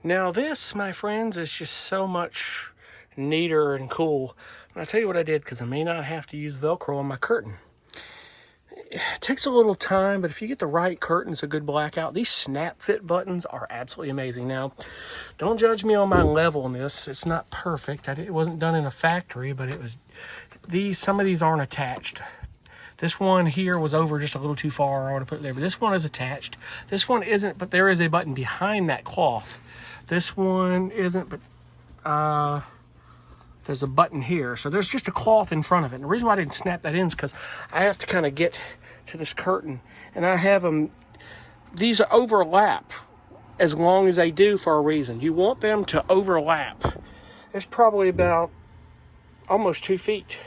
Now this, my friends, is just so much neater and cool. And I'll tell you what I did, because I may not have to use Velcro on my curtain. It takes a little time, but if you get the right curtains, a good blackout, these snap fit buttons are absolutely amazing. Now, don't judge me on my level in this. It's not perfect. It wasn't done in a factory, but it was. Some of these aren't attached. This one here was over just a little too far. I want to put it there, but this one is attached. This one isn't, but there is a button behind that cloth. This one isn't, but there's a button here. So there's just a cloth in front of it. And the reason why I didn't snap that in is because I have to kind of get to this curtain. And I have them, these overlap as long as they do for a reason. You want them to overlap. There's probably about almost 2 feet,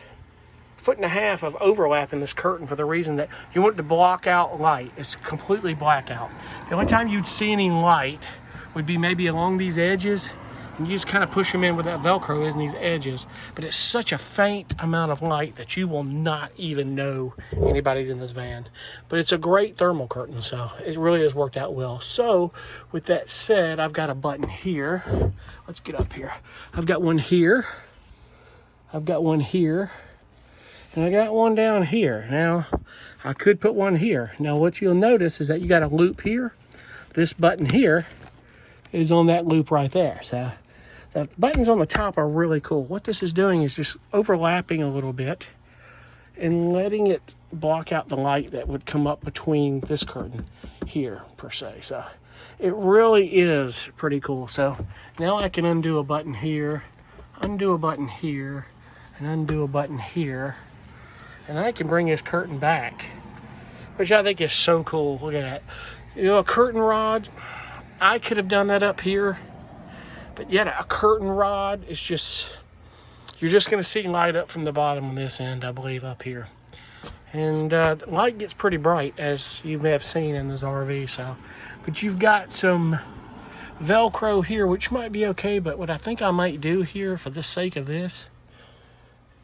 1.5 feet of overlap in this curtain for the reason that you want it to block out light. It's completely blackout. The only time you'd see any light would be maybe along these edges, and you just kind of push them in where that Velcro is in these edges. But it's such a faint amount of light that you will not even know anybody's in this van. But it's a great thermal curtain, so it really has worked out well. So with that said, I've got a button here. Let's get up here. I've got one here. I've got one here. And I got one down here. Now, I could put one here. Now, what you'll notice is that you got a loop here. This button here is on that loop right there. So the buttons on the top are really cool. What this is doing is just overlapping a little bit and letting it block out the light that would come up between this curtain here, per se. So it really is pretty cool. So now I can undo a button here, undo a button here, and undo a button here. And I can bring this curtain back, which I think is so cool. Look at that. You know, a curtain rod, I could have done that up here, but yet a curtain rod is just, you're just going to see light up from the bottom on this end, I believe, up here. And the light gets pretty bright, as you may have seen in this RV. So, but you've got some Velcro here, which might be okay, but what I think I might do here for the sake of this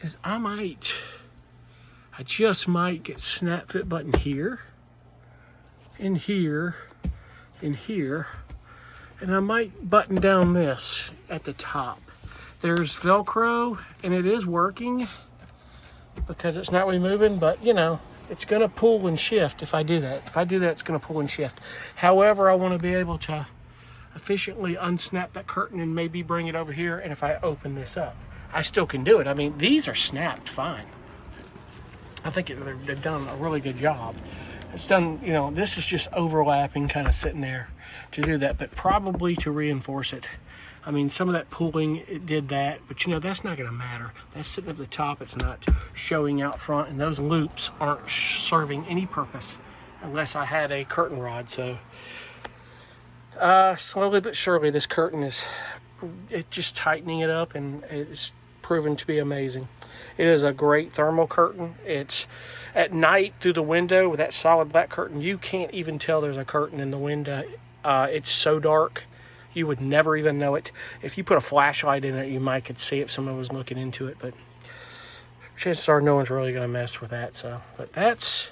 is I just might get snap fit button here, and here, and here, and I might button down this at the top. There's Velcro, and it is working because it's not really moving, but you know, it's gonna pull and shift if I do that. If I do that, it's gonna pull and shift. However, I wanna be able to efficiently unsnap that curtain and maybe bring it over here, and if I open this up, I still can do it. I mean, these are snapped fine. I think they've done a really good job. It's done, you know, this is just overlapping, kind of sitting there to do that, but probably to reinforce it. I mean, some of that pulling, it did that, but you know, that's not going to matter. That's sitting at the top. It's not showing out front, and those loops aren't serving any purpose unless I had a curtain rod. So slowly but surely, this curtain is just tightening it up, and it's proven to be amazing. It is a great thermal curtain. It's at night through the window with that solid black curtain, you can't even tell there's a curtain in the window. It's so dark, you would never even know it. If you put a flashlight in it, you might could see if someone was looking into it, but chances are no one's really going to mess with that. So, but that's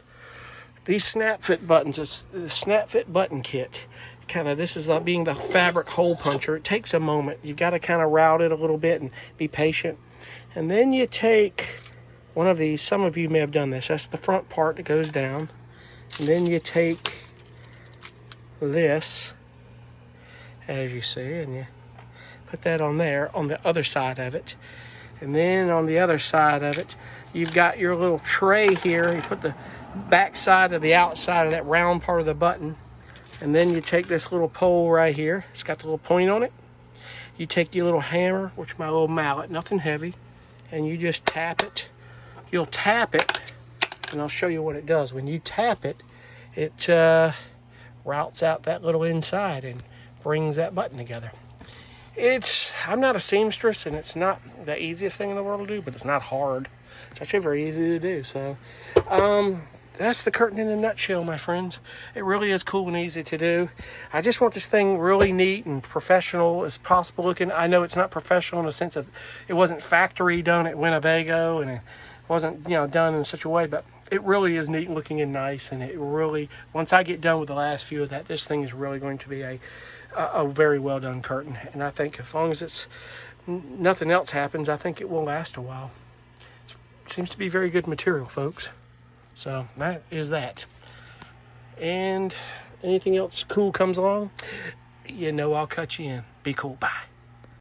these snap fit buttons. It's the snap fit button kit. Kind of, this is like being the fabric hole puncher. It takes a moment. You've got to kind of route it a little bit and be patient. And then you take one of these. Some of you may have done this. That's the front part that goes down. And then you take this, as you see, and you put that on there on the other side of it. And then on the other side of it, you've got your little tray here. You put the back side of the outside of that round part of the button. And then you take this little pole right here. It's got the little point on it. You take your little hammer, which is my little mallet, nothing heavy, and you just tap it. You'll tap it, and I'll show you what it does. When you tap it, it routes out that little inside and brings that button together. I'm not a seamstress, and it's not the easiest thing in the world to do, but it's not hard. It's actually very easy to do. So, that's the curtain in a nutshell, my friends. It really is cool and easy to do. I just want this thing really neat and professional as possible looking. I know it's not professional in the sense of it wasn't factory done at Winnebago, and it wasn't, you know, done in such a way, but it really is neat looking and nice, and it really, once I get done with the last few of that, this thing is really going to be a very well done curtain. And I think as long as it's nothing else happens, I think it will last a while. It seems to be very good material, folks. So that is that. And anything else cool comes along, you know I'll cut you in. Be cool. Bye.